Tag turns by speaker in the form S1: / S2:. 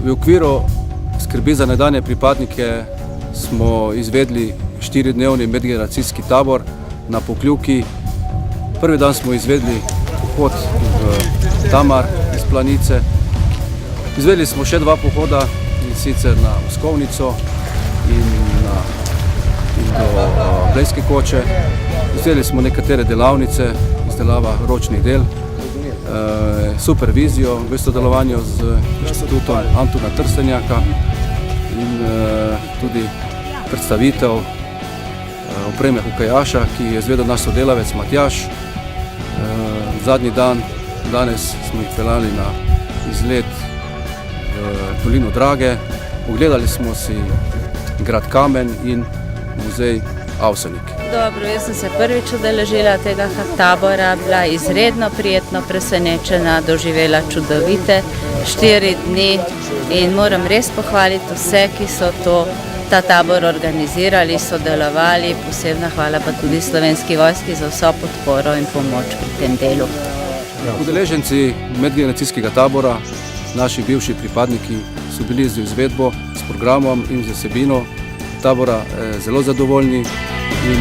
S1: V okviru skrbi za nekdanje pripadnike smo izvedli 4-dnevni medgeneracijski tabor na Pokljuki. Prvi dan smo izvedli pohod v Tamar iz Planice. Izvedli smo še 2 pohoda, in sicer na Moskovnico in do Blejske koče. Izvedli smo nekatere delavnice, izdelava ročnih del, supervizijo v sodelovanju z Inštitutom Antona Trstenjaka in tudi predstavitev opreme hokejaša, ki je izvedel naš sodelavec Matjaž. Zadnji dan, danes smo jih peljali na izlet v dolino Drage. Ogledali smo si grad Kamen in muzej Avsenik.
S2: Dobro, jaz sem se prvič udeležila tega tabora, bila izredno prijetno presenečena, doživela čudovite 4 dni in moram res pohvaliti vse, ki so ta tabor organizirali, sodelovali. Posebna hvala pa tudi Slovenski vojski za vso podporo in pomoč pri tem delu.
S1: Udeleženci medgeneracijskega tabora, naši bivši pripadniki, so bili z izvedbo, s programom in z vsebino tabora zelo zadovoljni in